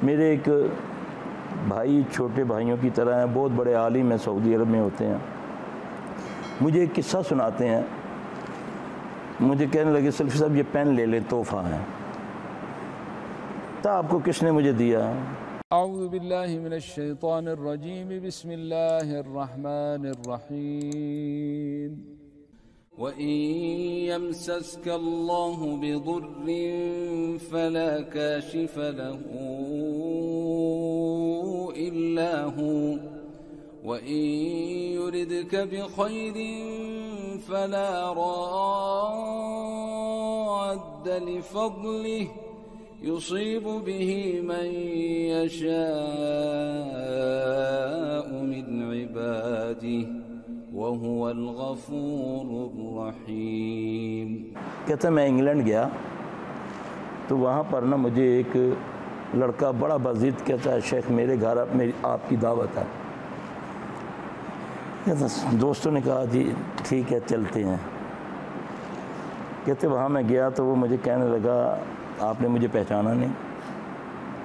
میرے ایک بھائی چھوٹے بھائیوں کی طرح ہیں، بہت بڑے عالم ہیں، سعودی عرب میں ہوتے ہیں، مجھے ایک قصہ سناتے ہیں، مجھے کہنے لگے سلفی صاحب یہ پین لے لیں، تحفہ ہے۔ تو آپ کو کس نے مجھے دیا؟ اعوذ باللہ من الشیطان الرجیم، بسم اللہ الرحمن الرحیم۔ وَإِن يَمْسَسْكَ اللَّهُ بِضُرٍّ فَلَا كَاشِفَ لَهُ إِلَّا هُوَ وَإِن يُرِدْكَ بِخَيْرٍ فَلَا رَادَّ لِفَضْلِهِ يُصِيبُ بِهِ مَن يَشَاءُ مِنْ عِبَادِهِ وَهُوَ الْغَفُورُ الرَّحِيمُ۔ کہتا ہے میں انگلینڈ گیا تو وہاں پر نا مجھے ایک لڑکا بڑا بضد کہتا ہے شیخ میرے گھر میری آپ کی دعوت ہے۔ کہتا دوستوں نے کہا جی ٹھیک ہے چلتے ہیں۔ کہتے وہاں میں گیا تو وہ مجھے کہنے لگا آپ نے مجھے پہچانا نہیں؟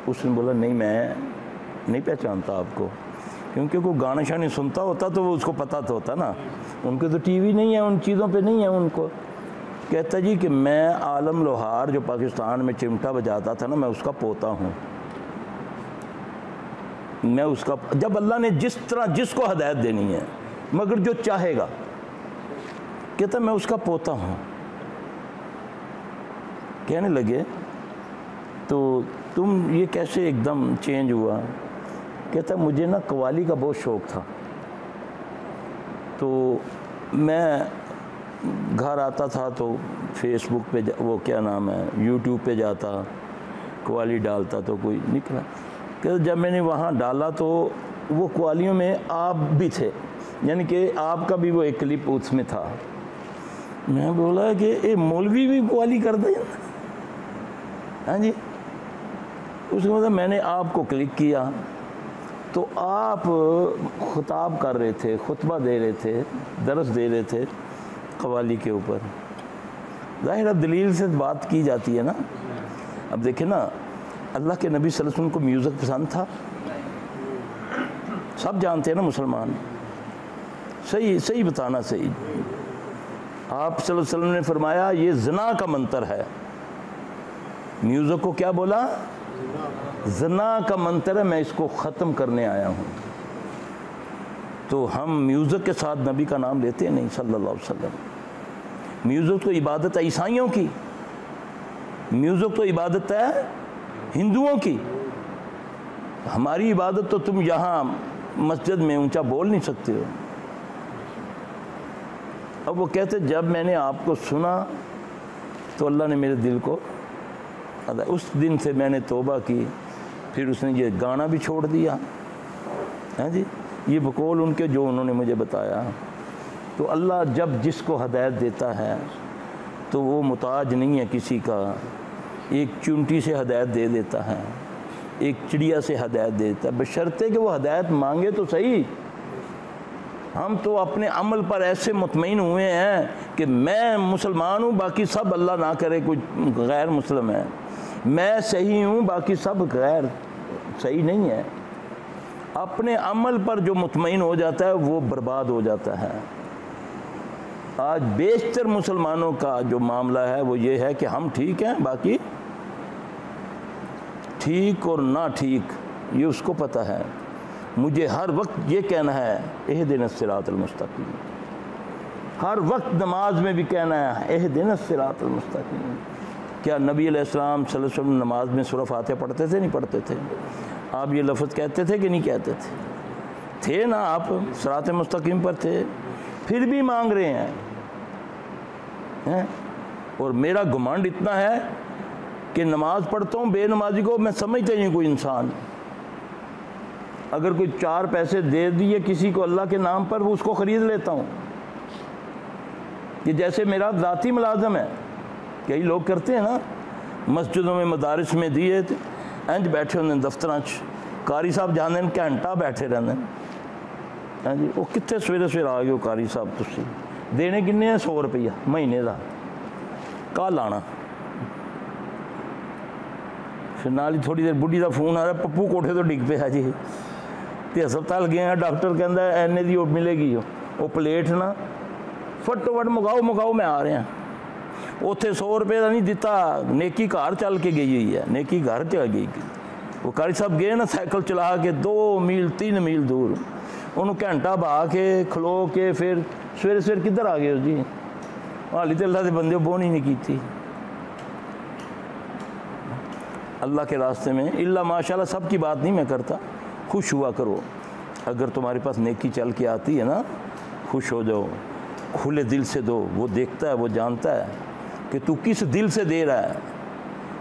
اس نے بولا نہیں میں نہیں پہچانتا آپ کو، کیونکہ کوئی گانا شانے سنتا ہوتا تو وہ اس کو پتہ تو ہوتا نا، ان کے تو ٹی وی نہیں ہے، ان چیزوں پہ نہیں ہے ان کو۔ کہتا جی کہ میں عالم لوہار جو پاکستان میں چمٹا بجاتا تھا نا، میں اس کا پوتا ہوں، میں اس کا، جب اللہ نے جس طرح جس کو ہدایت دینی ہے مگر جو چاہے گا، کہتا میں اس کا پوتا ہوں۔ کہنے لگے تو تم یہ کیسے ایک دم چینج ہوا؟ کہتا مجھے نا قوالی کا بہت شوق تھا، تو میں گھر آتا تھا تو فیس بک پہ وہ کیا نام ہے یوٹیوب پہ جاتا، قوالی ڈالتا تو کوئی نکلا۔ کہتا جب میں نے وہاں ڈالا تو وہ قوالیوں میں آپ بھی تھے، یعنی کہ آپ کا بھی وہ ایک کلپ اس میں تھا۔ میں بولا کہ اے مولوی بھی قوالی کر دیں؟ ہاں جی۔ اس کے بعد میں نے آپ کو کلک کیا تو آپ خطاب کر رہے تھے، خطبہ دے رہے تھے، درس دے رہے تھے قوالی کے اوپر۔ ظاہر اب دلیل سے بات کی جاتی ہے نا۔ اب دیکھیں نا اللہ کے نبی صلی اللہ علیہ وسلم کو میوزک پسند تھا، سب جانتے ہیں نا مسلمان، صحیح بتانا صحیح۔ آپ صلی اللہ علیہ وسلم نے فرمایا یہ زنا کا منتر ہے، میوزک کو کیا بولا؟ زنا کا منتر ہے، میں اس کو ختم کرنے آیا ہوں۔ تو ہم میوزک کے ساتھ نبی کا نام لیتے ہیں نہیں صلی اللہ علیہ وسلم۔ میوزک تو عبادت ہے عیسائیوں کی، میوزک تو عبادت ہے ہندوؤں کی، ہماری عبادت تو تم یہاں مسجد میں اونچا بول نہیں سکتے ہو۔ اب وہ کہتے جب میں نے آپ کو سنا تو اللہ نے میرے دل کو، اس دن سے میں نے توبہ کی، پھر اس نے یہ گانا بھی چھوڑ دیا۔ ہاں جی، یہ بقول ان کے جو انہوں نے مجھے بتایا۔ تو اللہ جب جس کو ہدایت دیتا ہے تو وہ محتاج نہیں ہے کسی کا، ایک چونٹی سے ہدایت دے دیتا ہے، ایک چڑیا سے ہدایت دے دیتا ہے، بشرطے کہ وہ ہدایت مانگے تو صحیح۔ ہم تو اپنے عمل پر ایسے مطمئن ہوئے ہیں کہ میں مسلمان ہوں باقی سب اللہ نہ کرے کوئی غیر مسلم ہے، میں صحیح ہوں باقی سب غیر صحیح نہیں ہے۔ اپنے عمل پر جو مطمئن ہو جاتا ہے وہ برباد ہو جاتا ہے۔ آج بیشتر مسلمانوں کا جو معاملہ ہے وہ یہ ہے کہ ہم ٹھیک ہیں باقی ٹھیک اور نہ ٹھیک یہ اس کو پتہ ہے۔ مجھے ہر وقت یہ کہنا ہے اہدنا الصراط المستقیم، ہر وقت نماز میں بھی کہنا ہے اہدنا الصراط المستقیم۔ کیا نبی علیہ السلام صلی اللہ علیہ وسلم نماز میں سورہ فاتحہ پڑھتے تھے نہیں پڑھتے تھے؟ آپ یہ لفظ کہتے تھے کہ نہیں کہتے تھے نا؟ آپ صراط مستقیم پر تھے، پھر بھی مانگ رہے ہیں۔ اور میرا گمانڈ اتنا ہے کہ نماز پڑھتا ہوں بے نمازی کو میں سمجھتا ہی نہیں کوئی انسان، اگر کوئی 4 پیسے دے دیے کسی کو اللہ کے نام پر وہ اس کو خرید لیتا ہوں، یہ جیسے میرا ذاتی ملازم ہے۔ کئی لوگ کرتے ہیں نا مسجدوں میں مدارس میں دیے انج بیٹھے ہونے دفتراں قاری صاحب جانے گھنٹہ بیٹھے رہنے، ہاں جی وہ کتنے سویرے سویرے آ گئے ہو قاری صاحب، تسی دینے کنے ہیں 100 روپیہ مہینے کا، کل آنا، پھر نال ہی تھوڑی دیر بڑھی دا فون آ رہا پپو کوٹھے تو ڈگ پیا جی تے ہسپتال گئے ہیں ڈاکٹر کہندا ہے اینے دی وہ ملے گی وہ پلیٹ نا فٹو فٹ مگاؤ میں آ رہے ہیں اوتھے 100 روپے دا نہیں دیتا نیکی گھر چل کے گئی ہوئی ہے نیکی گھر چل گئی وہ قاری صاحب گئے نا سائیکل چلا کے 2 میل 3 میل دور انہوں گھنٹہ بہا کے کھلو کے پھر سویرے کدھر آ گئے ہو جی حالی تو اللہ دے بندے بون ہی نہیں کی تھی اللہ کے راستے میں اللہ ماشاءاللہ سب کی بات نہیں میں کرتا خوش ہوا کرو اگر تمہارے پاس نیکی چل کے آتی ہے نا خوش ہو جاؤ کھلے دل سے دو وہ دیکھتا ہے وہ جانتا ہے کہ تو کس دل سے دے رہا ہے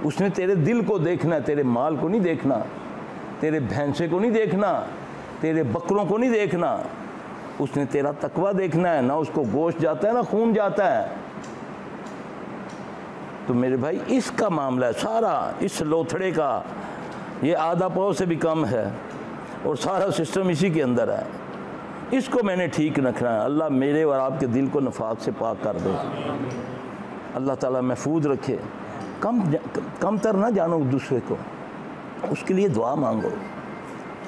اس نے تیرے دل کو دیکھنا ہے تیرے مال کو نہیں دیکھنا تیرے بھینسے کو نہیں دیکھنا تیرے بکروں کو نہیں دیکھنا اس نے تیرا تقوی دیکھنا ہے نہ اس کو گوشت جاتا ہے نہ خون جاتا ہے تو میرے بھائی اس کا معاملہ ہے سارا اس لوتھڑے کا یہ آدھا پاؤ سے بھی کم ہے اور سارا سسٹم اسی کے اندر ہے اس کو میں نے ٹھیک رکھنا ہے اللہ میرے اور آپ کے دل کو نفاق سے پاک کر دے اللہ تعالیٰ محفوظ رکھے کم تر نہ جانو دوسرے کو اس کے لیے دعا مانگو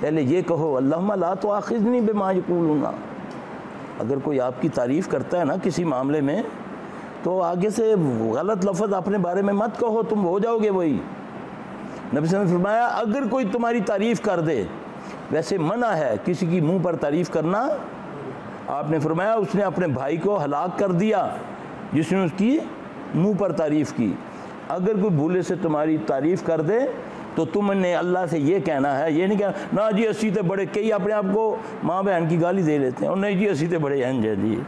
پہلے یہ کہو اللہم لا تؤاخذنی بما یقولون اگر کوئی آپ کی تعریف کرتا ہے نا کسی معاملے میں تو آگے سے غلط لفظ اپنے بارے میں مت کہو تم ہو جاؤ گے وہی نبی صلی اللہ علیہ وسلم نے فرمایا اگر کوئی تمہاری تعریف کر دے ویسے منع ہے کسی کی منہ پر تعریف کرنا آپ نے فرمایا اس نے اپنے بھائی کو ہلاک کر دیا جس نے اس کی منہ پر تعریف کی اگر کوئی بھولے سے تمہاری تعریف کر دے تو تم نے اللہ سے یہ کہنا ہے یہ نہیں کہنا نا جی اسی تے بڑے کئی اپنے آپ کو ماں بہن کی گالی دے لیتے ہیں اور نہیں جی اسی تے بڑے انج ہے جی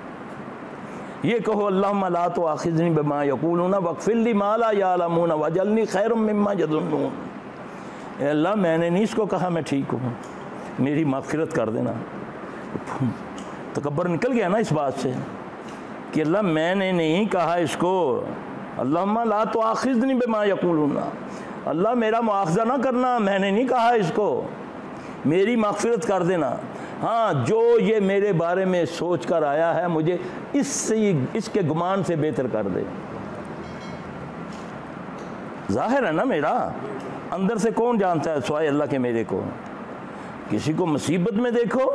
یہ کہو اللہم لا تؤاخذنی بما یقولون واغفر لی ما لا یعلمون واجعلنی خیرا مما یظنون اے اللہ میں نے نہیں اس کو کہا میں ٹھیک ہوں میری مغفرت کر دینا تکبر نکل گیا نا اس بات سے کہ اللہ میں نے نہیں کہا اس کو اللہم لا تؤاخذنی بما یقولون اللہ میرا مواخذہ نہ کرنا میں نے نہیں کہا اس کو میری مغفرت کر دینا ہاں جو یہ میرے بارے میں سوچ کر آیا ہے مجھے اس کے گمان سے بہتر کر دے ظاہر ہے نا میرا اندر سے کون جانتا ہے سوائے اللہ کے میرے کو کسی کو مصیبت میں دیکھو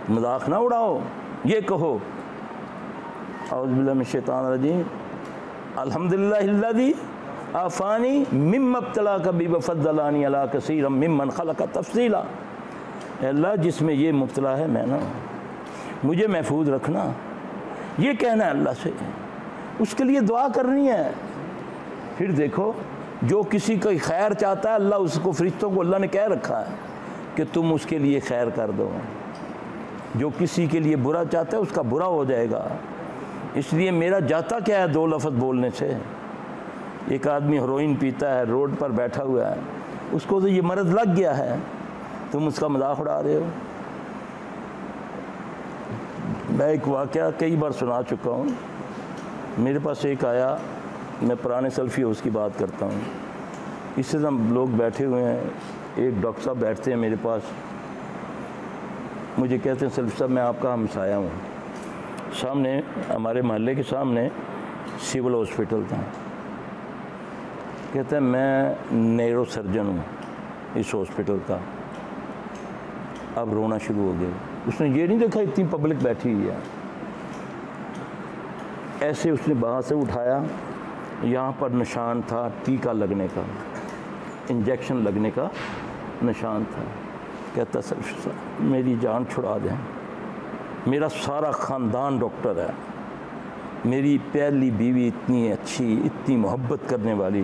مذاق نہ اڑاؤ یہ کہو اعوذ باللہ من الشیطان الرجیم الحمدللہ الذی عافانی مما ابتلاک بہ وفضلانی علی کثیر ممن خلق تفضیلا اے اللہ جس میں یہ مبتلا ہے میں نا مجھے محفوظ رکھنا یہ کہنا ہے اللہ سے اس کے لیے دعا کرنی ہے پھر دیکھو جو کسی کا خیر چاہتا ہے اللہ اس کو فرشتوں کو اللہ نے کہہ رکھا ہے کہ تم اس کے لیے خیر کر دو جو کسی کے لیے برا چاہتا ہے اس کا برا ہو جائے گا اس لیے میرا جاتا کیا ہے 2 لفظ بولنے سے ایک آدمی ہیروئن پیتا ہے روڈ پر بیٹھا ہوا ہے اس کو تو یہ مرض لگ گیا ہے تم اس کا مذاق اڑا رہے ہو میں ایک واقعہ کئی بار سنا چکا ہوں میرے پاس ایک آیا میں پرانے سلفی ہاؤس کی بات کرتا ہوں اس سے ہم لوگ بیٹھے ہوئے ہیں ایک ڈاکٹر صاحب بیٹھتے ہیں میرے پاس مجھے کہتے ہیں سلفی صاحب میں آپ کا ہمسایہ ہوں سامنے ہمارے محلے کے سامنے سول ہاسپٹل تھا کہتے ہیں میں نیرو سرجن ہوں اس ہاسپٹل کا اب رونا شروع ہو گیا اس نے یہ نہیں دیکھا اتنی پبلک بیٹھی ہوئی ہے ایسے اس نے وہاں سے اٹھایا یہاں پر نشان تھا ٹیکہ لگنے کا انجیکشن لگنے کا نشان تھا کہتا سر میری جان چھڑا دیں میرا سارا خاندان ڈاکٹر ہے میری پہلی بیوی اتنی اچھی اتنی محبت کرنے والی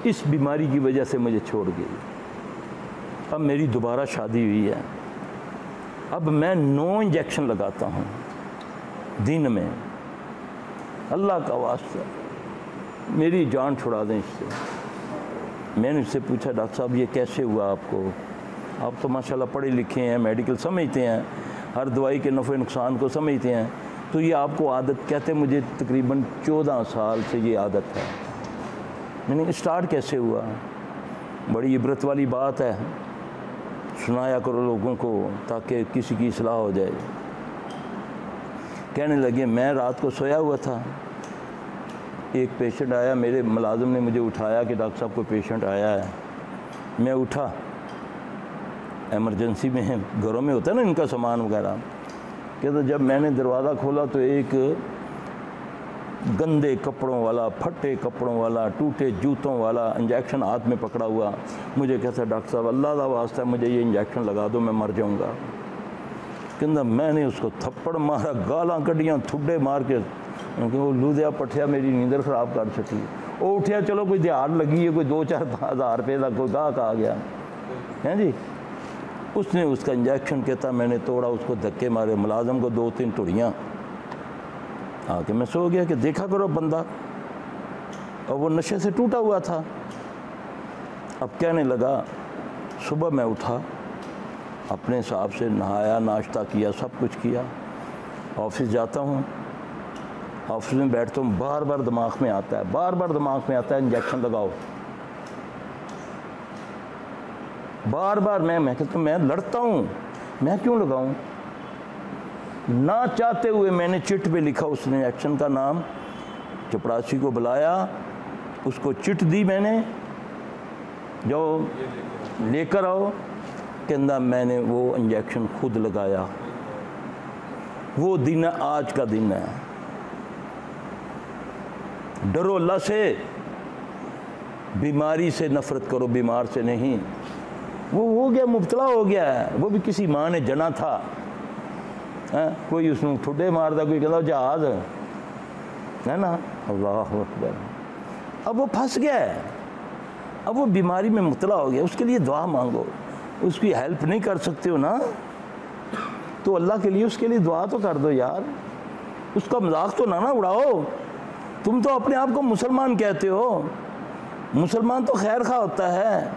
اس بیماری کی وجہ سے مجھے چھوڑ گئی اب میری دوبارہ شادی ہوئی ہے اب میں 9 انجیکشن لگاتا ہوں دن میں اللہ کا واسطہ میری جان چھڑا دیں اس سے میں نے اس سے پوچھا ڈاکٹر صاحب یہ کیسے ہوا آپ کو آپ تو ماشاءاللہ پڑھے لکھے ہیں میڈیکل سمجھتے ہیں ہر دوائی کے نفع نقصان کو سمجھتے ہیں تو یہ آپ کو عادت کہتے مجھے تقریباً 14 سال سے یہ عادت ہے میں نے اسٹارٹ کیسے ہوا بڑی عبرت والی بات ہے سنایا کرو لوگوں کو تاکہ کسی کی اصلاح ہو جائے کہنے لگے میں رات کو سویا ہوا تھا ایک پیشنٹ آیا میرے ملازم نے مجھے اٹھایا کہ ڈاکٹر صاحب کو پیشنٹ آیا ہے میں اٹھا، ایمرجنسی میں ہے، گھروں میں ہوتا ہے نا ان کا سامان وغیرہ، کہتا جب میں نے دروازہ کھولا تو ایک گندے کپڑوں والا، پھٹے کپڑوں والا، ٹوٹے جوتوں والا انجیکشن ہاتھ میں پکڑا ہوا مجھے کہتا ڈاکٹر صاحب اللہ کا واسطہ ہے مجھے یہ انجیکشن لگا دو، میں مر جاؤں گا۔ کہتا میں نے اس کو تھپڑ مارا، گالاں کڈیاں، تھڈے مار کے، کیونکہ وہ لودیا پٹھیا میری نیندر خراب کر چکی۔ وہ اٹھیا چلو کوئی دیہڑ لگی ہے، کوئی 2-4 ہزار روپے کا کوئی گاہک آ گیا ہیں جی، اس نے اس کا انجیکشن کہتا میں نے توڑا، اس کو دھکے مارے، ملازم کو 2-3 ٹڑیاں آ کے میں سو گیا کہ دیکھا کرو بندہ، اور وہ نشے سے ٹوٹا ہوا تھا۔ اب کہنے لگا صبح میں اٹھا، اپنے حساب سے نہایا، ناشتہ کیا، سب کچھ کیا، آفس جاتا ہوں، آفس میں بیٹھتا ہوں، بار بار دماغ میں آتا ہے انجیکشن لگاؤ، بار بار میں کہتا ہوں میں لڑتا ہوں، میں کیوں لگاؤں؟ نہ چاہتے ہوئے میں نے چٹ پہ لکھا اس انجیکشن کا نام، چپڑاسی کو بلایا، اس کو چٹ دی میں نے، جو لے کر آؤ، کہنا میں نے وہ انجیکشن خود لگایا۔ وہ دن آج کا دن ہے۔ ڈرو اللہ سے، بیماری سے نفرت کرو، بیمار سے نہیں۔ وہ ہو گیا، مبتلا ہو گیا ہے، وہ بھی کسی ماں نے جنا تھا، کوئی اس نے ٹھڈے مارتا، کوئی کہتا جہاز ہے نا، اللہ اکبر۔ اب وہ پھنس گیا ہے، اب وہ بیماری میں مبتلا ہو گیا، اس کے لیے دعا مانگو، اس کی ہیلپ نہیں کر سکتے ہو نا تو اللہ کے لیے اس کے لیے دعا تو کر دو یار، اس کا مذاق تو نہ اڑاؤ۔ تم تو اپنے آپ کو مسلمان کہتے ہو، مسلمان تو خیر خواہ ہوتا ہے،